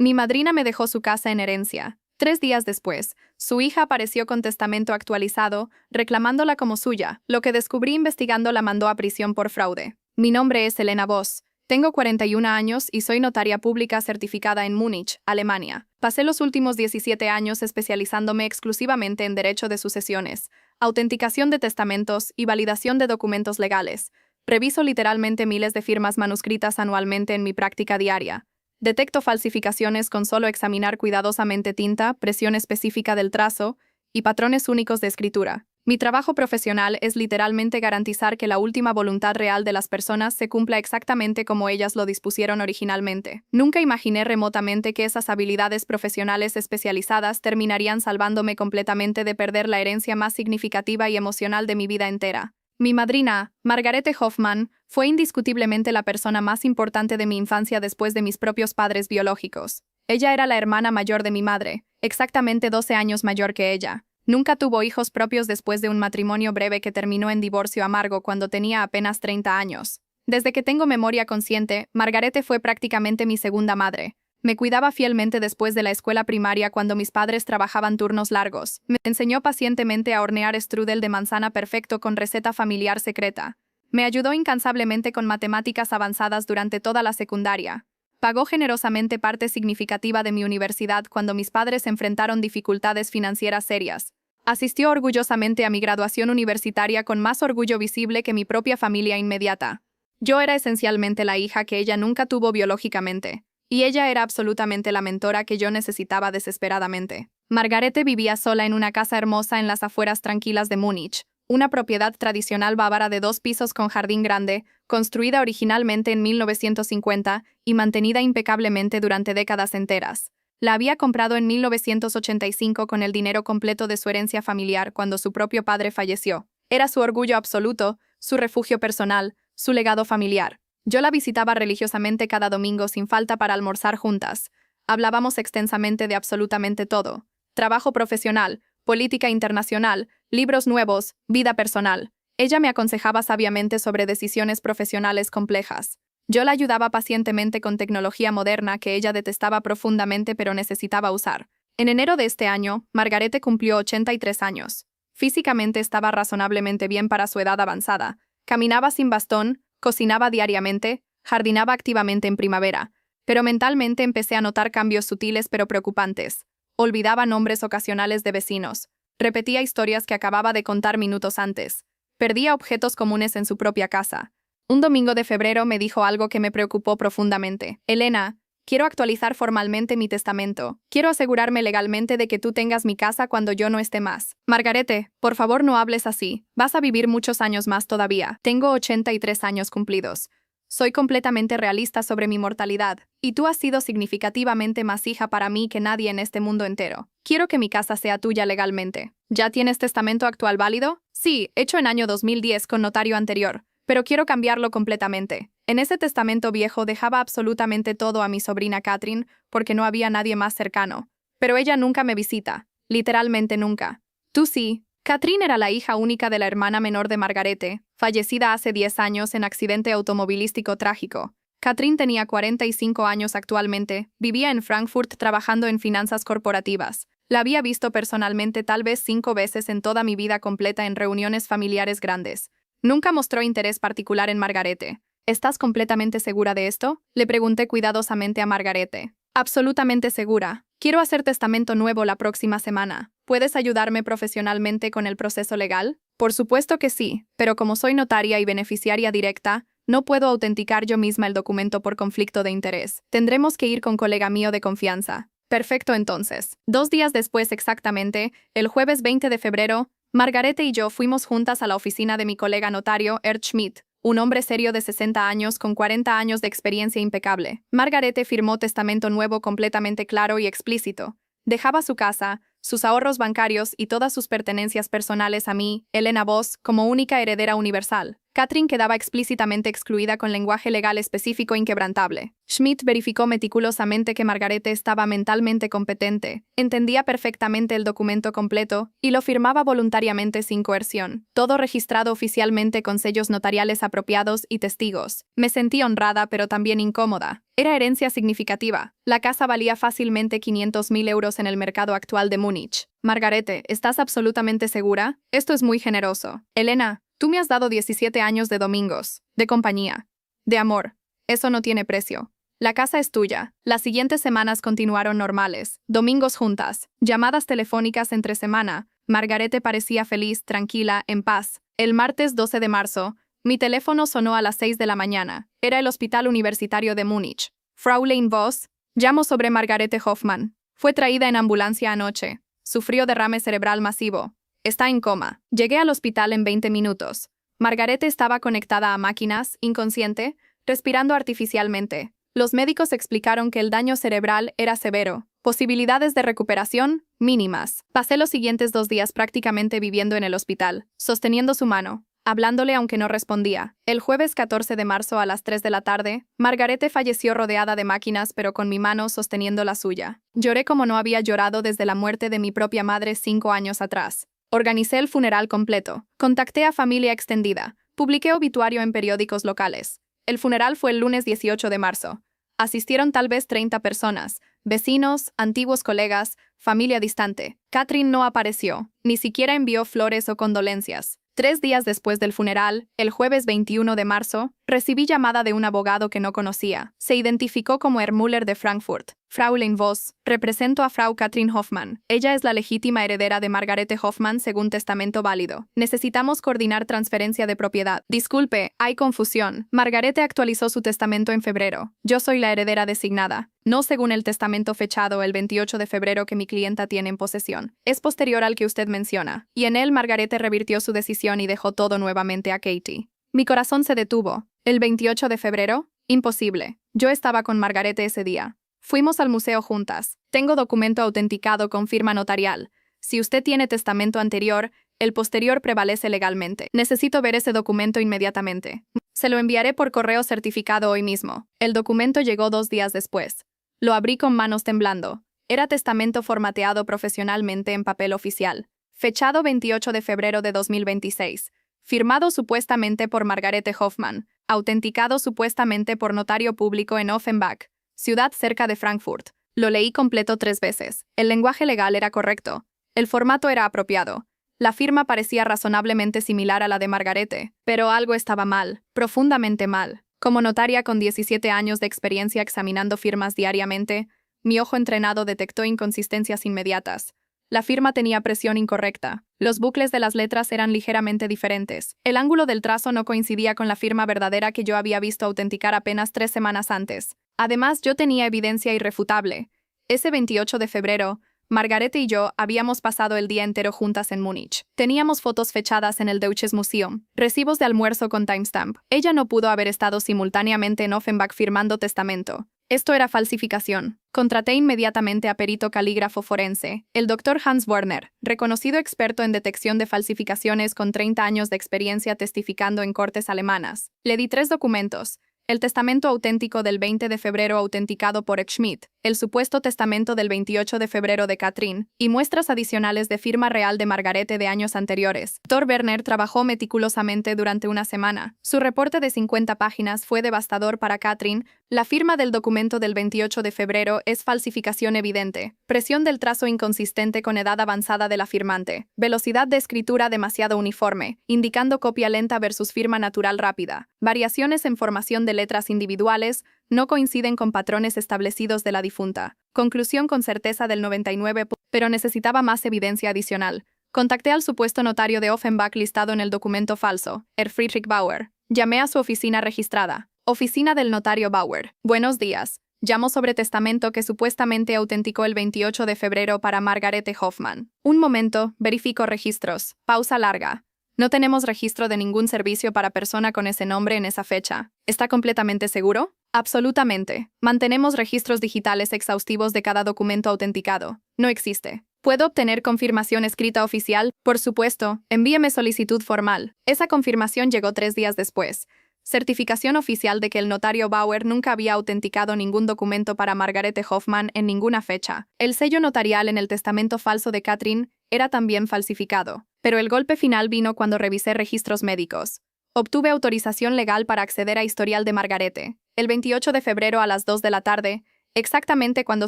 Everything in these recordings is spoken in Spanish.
Mi madrina me dejó su casa en herencia. 3 días después, su hija apareció con testamento actualizado, reclamándola como suya. Lo que descubrí investigando la mandó a prisión por fraude. Mi nombre es Elena Voss. Tengo 41 años y soy notaria pública certificada en Múnich, Alemania. Pasé los últimos 17 años especializándome exclusivamente en derecho de sucesiones, autenticación de testamentos y validación de documentos legales. Reviso literalmente miles de firmas manuscritas anualmente en mi práctica diaria. Detecto falsificaciones con solo examinar cuidadosamente tinta, presión específica del trazo y patrones únicos de escritura. Mi trabajo profesional es literalmente garantizar que la última voluntad real de las personas se cumpla exactamente como ellas lo dispusieron originalmente. Nunca imaginé remotamente que esas habilidades profesionales especializadas terminarían salvándome completamente de perder la herencia más significativa y emocional de mi vida entera. Mi madrina, Margarete Hoffmann, fue indiscutiblemente la persona más importante de mi infancia después de mis propios padres biológicos. Ella era la hermana mayor de mi madre, exactamente 12 años mayor que ella. Nunca tuvo hijos propios después de un matrimonio breve que terminó en divorcio amargo cuando tenía apenas 30 años. Desde que tengo memoria consciente, Margarete fue prácticamente mi segunda madre. Me cuidaba fielmente después de la escuela primaria cuando mis padres trabajaban turnos largos. Me enseñó pacientemente a hornear strudel de manzana perfecto con receta familiar secreta. Me ayudó incansablemente con matemáticas avanzadas durante toda la secundaria. Pagó generosamente parte significativa de mi universidad cuando mis padres enfrentaron dificultades financieras serias. Asistió orgullosamente a mi graduación universitaria con más orgullo visible que mi propia familia inmediata. Yo era esencialmente la hija que ella nunca tuvo biológicamente, y ella era absolutamente la mentora que yo necesitaba desesperadamente. Margarete vivía sola en una casa hermosa en las afueras tranquilas de Múnich, una propiedad tradicional bávara de 2 pisos con jardín grande, construida originalmente en 1950 y mantenida impecablemente durante décadas enteras. La había comprado en 1985 con el dinero completo de su herencia familiar cuando su propio padre falleció. Era su orgullo absoluto, su refugio personal, su legado familiar. Yo la visitaba religiosamente cada domingo sin falta para almorzar juntas. Hablábamos extensamente de absolutamente todo. Trabajo profesional, política internacional, libros nuevos, vida personal. Ella me aconsejaba sabiamente sobre decisiones profesionales complejas. Yo la ayudaba pacientemente con tecnología moderna que ella detestaba profundamente pero necesitaba usar. En enero de este año, Margarete cumplió 83 años. Físicamente estaba razonablemente bien para su edad avanzada. Caminaba sin bastón, cocinaba diariamente, jardinaba activamente en primavera. Pero mentalmente empecé a notar cambios sutiles pero preocupantes. Olvidaba nombres ocasionales de vecinos. Repetía historias que acababa de contar minutos antes. Perdía objetos comunes en su propia casa. Un domingo de febrero me dijo algo que me preocupó profundamente. Elena, quiero actualizar formalmente mi testamento. Quiero asegurarme legalmente de que tú tengas mi casa cuando yo no esté más. Margarete, por favor no hables así. Vas a vivir muchos años más todavía. Tengo 83 años cumplidos. Soy completamente realista sobre mi mortalidad, y tú has sido significativamente más hija para mí que nadie en este mundo entero. Quiero que mi casa sea tuya legalmente. ¿Ya tienes testamento actual válido? Sí, hecho en año 2010 con notario anterior. Pero quiero cambiarlo completamente. En ese testamento viejo dejaba absolutamente todo a mi sobrina Catherine porque no había nadie más cercano. Pero ella nunca me visita, literalmente nunca. Tú sí. Catherine era la hija única de la hermana menor de Margarete, fallecida hace 10 años en accidente automovilístico trágico. Catherine tenía 45 años actualmente, vivía en Frankfurt trabajando en finanzas corporativas. La había visto personalmente tal vez 5 veces en toda mi vida completa en reuniones familiares grandes. Nunca mostró interés particular en Margarete. ¿Estás completamente segura de esto? Le pregunté cuidadosamente a Margarete. Absolutamente segura. Quiero hacer testamento nuevo la próxima semana. ¿Puedes ayudarme profesionalmente con el proceso legal? Por supuesto que sí, pero como soy notaria y beneficiaria directa, no puedo autenticar yo misma el documento por conflicto de interés. Tendremos que ir con colega mío de confianza. Perfecto entonces. 2 días después exactamente, el jueves 20 de febrero, Margarete y yo fuimos juntas a la oficina de mi colega notario, Erd Schmidt, un hombre serio de 60 años con 40 años de experiencia impecable. Margarete firmó testamento nuevo completamente claro y explícito. Dejaba su casa, sus ahorros bancarios y todas sus pertenencias personales a mí, Elena Voss, como única heredera universal. Katrin quedaba explícitamente excluida con lenguaje legal específico inquebrantable. Schmidt verificó meticulosamente que Margarete estaba mentalmente competente, entendía perfectamente el documento completo y lo firmaba voluntariamente sin coerción. Todo registrado oficialmente con sellos notariales apropiados y testigos. Me sentí honrada pero también incómoda. Era herencia significativa. La casa valía fácilmente 500.000 euros en el mercado actual de Múnich. Margarete, ¿estás absolutamente segura? Esto es muy generoso. Elena, tú me has dado 17 años de domingos, de compañía, de amor. Eso no tiene precio. La casa es tuya. Las siguientes semanas continuaron normales. Domingos juntas, llamadas telefónicas entre semana. Margarete parecía feliz, tranquila, en paz. El martes 12 de marzo, mi teléfono sonó a las 6 de la mañana. Era el Hospital Universitario de Múnich. Fräulein Voss, llamo sobre Margarete Hoffmann. Fue traída en ambulancia anoche. Sufrió derrame cerebral masivo. Está en coma. Llegué al hospital en 20 minutos. Margarete estaba conectada a máquinas, inconsciente, respirando artificialmente. Los médicos explicaron que el daño cerebral era severo. Posibilidades de recuperación mínimas. Pasé los siguientes 2 días prácticamente viviendo en el hospital, sosteniendo su mano, hablándole aunque no respondía. El jueves 14 de marzo a las 3 de la tarde, Margarete falleció rodeada de máquinas pero con mi mano sosteniendo la suya. Lloré como no había llorado desde la muerte de mi propia madre 5 años atrás. Organicé el funeral completo. Contacté a familia extendida. Publiqué obituario en periódicos locales. El funeral fue el lunes 18 de marzo. Asistieron tal vez 30 personas, vecinos, antiguos colegas, familia distante. Katrin no apareció, ni siquiera envió flores o condolencias. 3 días después del funeral, el jueves 21 de marzo, recibí llamada de un abogado que no conocía. Se identificó como Müller de Frankfurt. Fräulein Voss, represento a Frau Katrin Hoffmann. Ella es la legítima heredera de Margarete Hoffmann según testamento válido. Necesitamos coordinar transferencia de propiedad. Disculpe, hay confusión. Margarete actualizó su testamento en febrero. Yo soy la heredera designada. No según el testamento fechado el 28 de febrero que mi clienta tiene en posesión. Es posterior al que usted menciona. Y en él Margarete revirtió su decisión y dejó todo nuevamente a Katie. Mi corazón se detuvo. ¿El 28 de febrero? Imposible. Yo estaba con Margarete ese día. Fuimos al museo juntas. Tengo documento autenticado con firma notarial. Si usted tiene testamento anterior, el posterior prevalece legalmente. Necesito ver ese documento inmediatamente. Se lo enviaré por correo certificado hoy mismo. El documento llegó 2 días después. Lo abrí con manos temblando. Era testamento formateado profesionalmente en papel oficial. Fechado 28 de febrero de 2026. Firmado supuestamente por Margarete Hoffmann. Autenticado supuestamente por notario público en Offenbach, ciudad cerca de Frankfurt. Lo leí completo 3 veces. El lenguaje legal era correcto. El formato era apropiado. La firma parecía razonablemente similar a la de Margarete, pero algo estaba mal, profundamente mal. Como notaria con 17 años de experiencia examinando firmas diariamente, mi ojo entrenado detectó inconsistencias inmediatas. La firma tenía presión incorrecta. Los bucles de las letras eran ligeramente diferentes. El ángulo del trazo no coincidía con la firma verdadera que yo había visto autenticar apenas 3 semanas antes. Además, yo tenía evidencia irrefutable. Ese 28 de febrero, Margarete y yo habíamos pasado el día entero juntas en Múnich. Teníamos fotos fechadas en el Deutsches Museum, recibos de almuerzo con timestamp. Ella no pudo haber estado simultáneamente en Offenbach firmando testamento. Esto era falsificación. Contraté inmediatamente a perito calígrafo forense, el Dr. Hans Werner, reconocido experto en detección de falsificaciones con 30 años de experiencia testificando en cortes alemanas. Le di 3 documentos. El testamento auténtico del 20 de febrero autenticado por Schmidt, el supuesto testamento del 28 de febrero de Katrin, y muestras adicionales de firma real de Margarete de años anteriores. Dr. Werner trabajó meticulosamente durante una semana. Su reporte de 50 páginas fue devastador para Katrin. La firma del documento del 28 de febrero es falsificación evidente. Presión del trazo inconsistente con edad avanzada de la firmante. Velocidad de escritura demasiado uniforme, indicando copia lenta versus firma natural rápida. Variaciones en formación de letras individuales no coinciden con patrones establecidos de la difunta. Conclusión con certeza del 99%, pero necesitaba más evidencia adicional. Contacté al supuesto notario de Offenbach listado en el documento falso, Friedrich Bauer. Llamé a su oficina registrada. Oficina del notario Bauer. Buenos días. Llamo sobre testamento que supuestamente autenticó el 28 de febrero para Margarete Hoffmann. Un momento, verifico registros. Pausa larga. No tenemos registro de ningún servicio para persona con ese nombre en esa fecha. ¿Está completamente seguro? Absolutamente. Mantenemos registros digitales exhaustivos de cada documento autenticado. No existe. ¿Puedo obtener confirmación escrita oficial? Por supuesto, envíeme solicitud formal. Esa confirmación llegó 3 días después. Certificación oficial de que el notario Bauer nunca había autenticado ningún documento para Margarete Hoffman en ninguna fecha. El sello notarial en el testamento falso de Katrin era también falsificado. Pero el golpe final vino cuando revisé registros médicos. Obtuve autorización legal para acceder a historial de Margarete. El 28 de febrero a las 2 de la tarde, exactamente cuando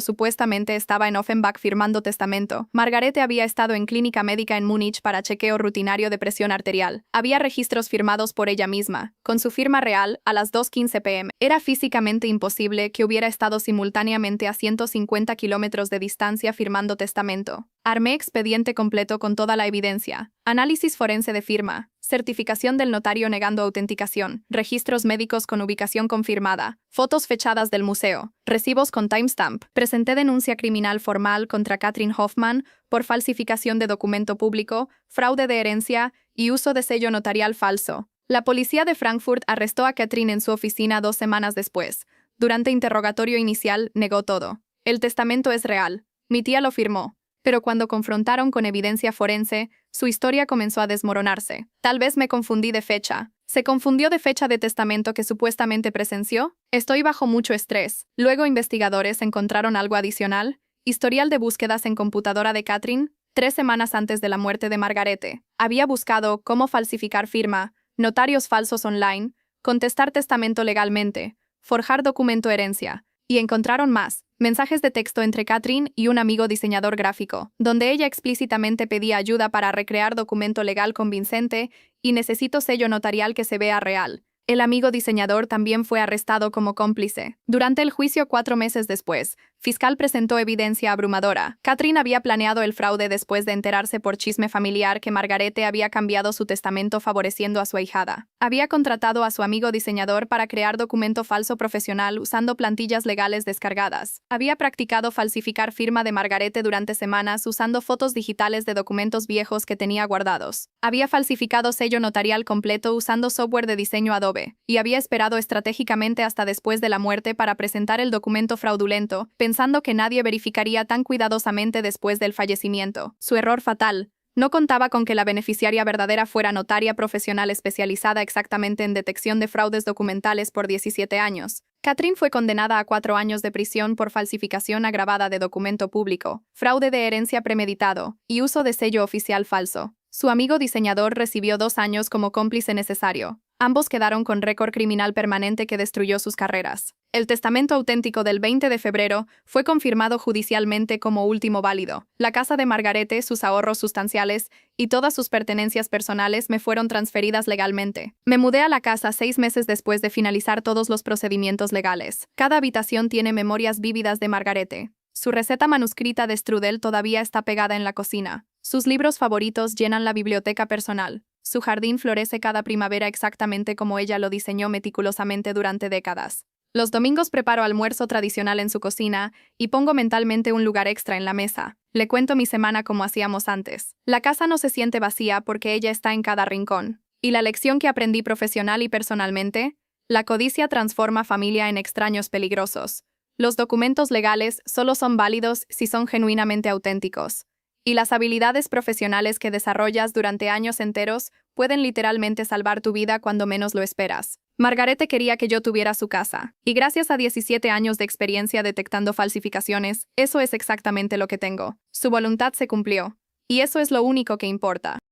supuestamente estaba en Offenbach firmando testamento, Margarete había estado en clínica médica en Múnich para chequeo rutinario de presión arterial. Había registros firmados por ella misma, con su firma real, a las 2:15 p.m. Era físicamente imposible que hubiera estado simultáneamente a 150 kilómetros de distancia firmando testamento. Armé expediente completo con toda la evidencia. Análisis forense de firma. Certificación del notario negando autenticación. Registros médicos con ubicación confirmada. Fotos fechadas del museo. Recibos con timestamp. Presenté denuncia criminal formal contra Katrin Hoffman por falsificación de documento público, fraude de herencia y uso de sello notarial falso. La policía de Frankfurt arrestó a Katrin en su oficina 2 semanas después. Durante interrogatorio inicial, negó todo. El testamento es real. Mi tía lo firmó. Pero cuando confrontaron con evidencia forense, su historia comenzó a desmoronarse. Tal vez me confundí de fecha. ¿Se confundió de fecha de testamento que supuestamente presenció? Estoy bajo mucho estrés. Luego investigadores encontraron algo adicional. Historial de búsquedas en computadora de Katrin, 3 semanas antes de la muerte de Margarete. Había buscado cómo falsificar firma, notarios falsos online, contestar testamento legalmente, forjar documento herencia. Y encontraron más. Mensajes de texto entre Katrin y un amigo diseñador gráfico, donde ella explícitamente pedía ayuda para recrear documento legal convincente y necesito sello notarial que se vea real. El amigo diseñador también fue arrestado como cómplice. Durante el juicio 4 meses después, fiscal presentó evidencia abrumadora. Katrin había planeado el fraude después de enterarse por chisme familiar que Margarete había cambiado su testamento favoreciendo a su ahijada. Había contratado a su amigo diseñador para crear documento falso profesional usando plantillas legales descargadas. Había practicado falsificar firma de Margarete durante semanas usando fotos digitales de documentos viejos que tenía guardados. Había falsificado sello notarial completo usando software de diseño Adobe, y había esperado estratégicamente hasta después de la muerte para presentar el documento fraudulento, pensando que nadie verificaría tan cuidadosamente después del fallecimiento. Su error fatal. No contaba con que la beneficiaria verdadera fuera notaria profesional especializada exactamente en detección de fraudes documentales por 17 años. Katrin fue condenada a 4 años de prisión por falsificación agravada de documento público, fraude de herencia premeditado y uso de sello oficial falso. Su amigo diseñador recibió 2 años como cómplice necesario. Ambos quedaron con récord criminal permanente que destruyó sus carreras. El testamento auténtico del 20 de febrero fue confirmado judicialmente como último válido. La casa de Margarete, sus ahorros sustanciales y todas sus pertenencias personales me fueron transferidas legalmente. Me mudé a la casa 6 meses después de finalizar todos los procedimientos legales. Cada habitación tiene memorias vívidas de Margarete. Su receta manuscrita de strudel todavía está pegada en la cocina. Sus libros favoritos llenan la biblioteca personal. Su jardín florece cada primavera exactamente como ella lo diseñó meticulosamente durante décadas. Los domingos preparo almuerzo tradicional en su cocina y pongo mentalmente un lugar extra en la mesa. Le cuento mi semana como hacíamos antes. La casa no se siente vacía porque ella está en cada rincón. Y la lección que aprendí profesional y personalmente, la codicia transforma familia en extraños peligrosos. Los documentos legales solo son válidos si son genuinamente auténticos. Y las habilidades profesionales que desarrollas durante años enteros pueden literalmente salvar tu vida cuando menos lo esperas. Margarete quería que yo tuviera su casa, y gracias a 17 años de experiencia detectando falsificaciones, eso es exactamente lo que tengo. Su voluntad se cumplió, y eso es lo único que importa.